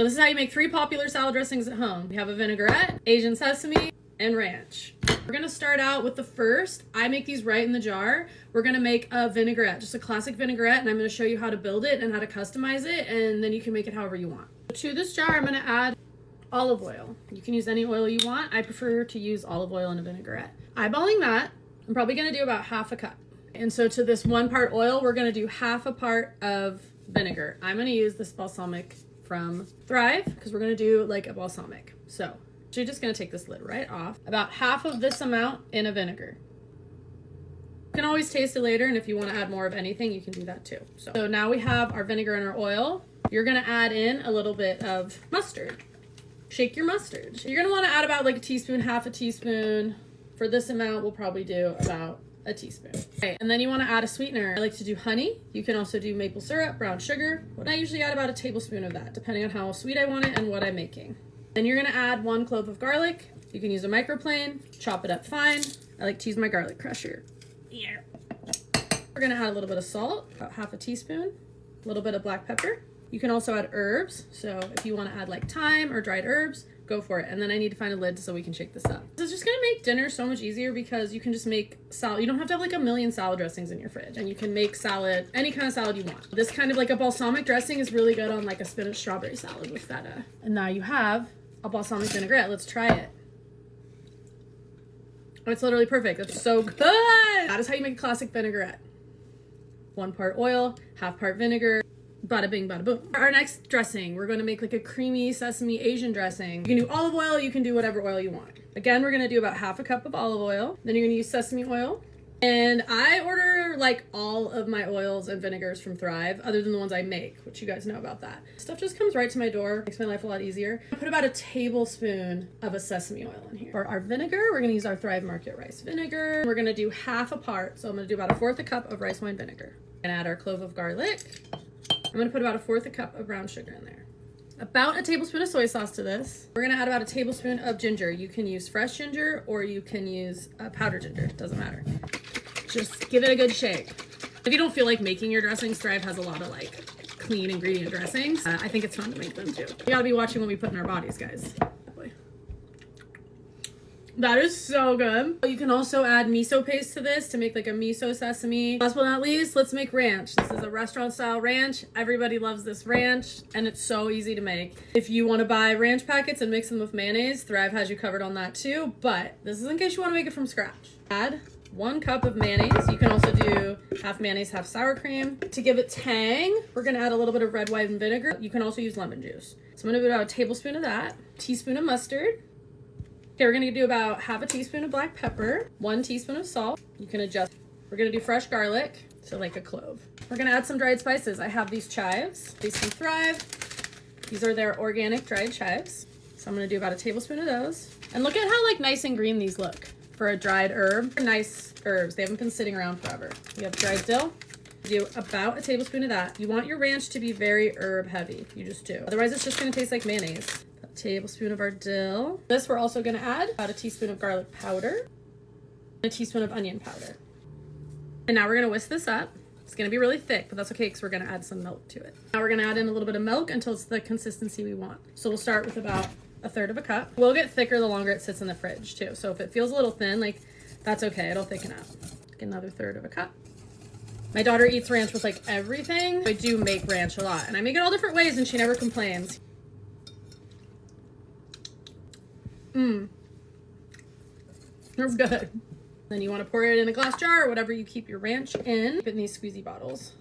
So this is how you make 3 popular salad dressings at home. We have a vinaigrette, Asian sesame, and ranch. We're gonna start out with the first. I make these right in the jar. We're gonna make a vinaigrette, just a classic vinaigrette, and I'm gonna show you how to build it and how to customize it, and then you can make it however you want. To this jar, I'm gonna add olive oil. You can use any oil you want. I prefer to use olive oil in a vinaigrette. Eyeballing that, I'm probably gonna do about half a cup. And so to this 1 part oil, we're gonna do half a part of vinegar. I'm gonna use this balsamic from Thrive because we're gonna do like a balsamic. So you're just gonna take this lid right off. About half of this amount in a vinegar. You can always taste it later, and if you wanna add more of anything, you can do that too. So now we have our vinegar and our oil. You're gonna add in a little bit of mustard. Shake your mustard. You're gonna wanna add about like a teaspoon, half a teaspoon. For this amount, we'll probably do about a teaspoon. Okay, and then you want to add a sweetener. I like to do honey. You can also do maple syrup, brown sugar. I usually add about a tablespoon of that, depending on how sweet I want it and what I'm making. Then you're gonna add 1 clove of garlic. You can use a microplane, chop it up fine. I like to use my garlic crusher. Yeah. We're gonna add a little bit of salt, about half a teaspoon, a little bit of black pepper. You can also add herbs. So if you want to add like thyme or dried herbs, go for it. And then I need to find a lid so we can shake this up. This is just gonna make dinner so much easier because you can just make salad. You don't have to have like a million salad dressings in your fridge, and you can make salad, any kind of salad you want. This kind of like a balsamic dressing is really good on like a spinach strawberry salad with feta. And now you have a balsamic vinaigrette. Let's try it. Oh, it's literally perfect. It's so good. That is how you make a classic vinaigrette. 1 part oil, half part vinegar. Bada bing, bada boom. Our next dressing, we're going to make like a creamy sesame Asian dressing. You can do olive oil, you can do whatever oil you want. Again, we're going to do about half a cup of olive oil. Then you're going to use sesame oil. And I order like all of my oils and vinegars from Thrive, other than the ones I make, which you guys know about that. Stuff just comes right to my door, makes my life a lot easier. I put about a tablespoon of a sesame oil in here. For our vinegar, we're going to use our Thrive Market rice vinegar. We're going to do half a part, so I'm going to do about 1/4 cup of rice wine vinegar. And add our clove of garlic. I'm gonna put about 1/4 cup of brown sugar in there. About a tablespoon of soy sauce to this. We're gonna add about a tablespoon of ginger. You can use fresh ginger or you can use powdered ginger, it doesn't matter. Just give it a good shake. If you don't feel like making your dressings, Thrive has a lot of like clean ingredient dressings. I think it's fun to make them too. You gotta be watching what we put in our bodies, guys. That is so good. You can also add miso paste to this to make like a miso sesame. Last but not least, let's make ranch. This is a restaurant style ranch. Everybody loves this ranch and it's so easy to make. If you want to buy ranch packets and mix them with mayonnaise, Thrive has you covered on that too, but this is in case you want to make it from scratch. Add 1 cup of mayonnaise. You can also do half mayonnaise, half sour cream. To give it tang, we're gonna add a little bit of red wine vinegar. You can also use lemon juice. So I'm gonna do about a tablespoon of that, teaspoon of mustard. Okay, we're gonna do about half a teaspoon of black pepper, 1 teaspoon of salt. You can adjust. We're gonna do fresh garlic, so like a clove. We're gonna add some dried spices. I have these chives. These from Thrive. These are their organic dried chives. So I'm gonna do about a tablespoon of those. And look at how like nice and green these look for a dried herb. They're nice herbs. They haven't been sitting around forever. We have dried dill. Do about a tablespoon of that. You want your ranch to be very herb heavy. You just do. Otherwise, it's just gonna taste like mayonnaise. Tablespoon of our dill. This we're also going to add about a teaspoon of garlic powder, a teaspoon of onion powder. And now we're going to whisk this up. It's going to be really thick, but that's okay because we're going to add some milk to it. Now we're going to add in a little bit of milk until it's the consistency we want. So we'll start with about 1/3 of a cup. We'll get thicker the longer it sits in the fridge too. So if it feels a little thin, like that's okay. It'll thicken up. Get another 1/3 of a cup. My daughter eats ranch with like everything. I do make ranch a lot and I make it all different ways and she never complains. That's good. Then you want to pour it in a glass jar or whatever you keep your ranch in. Put in these squeezy bottles.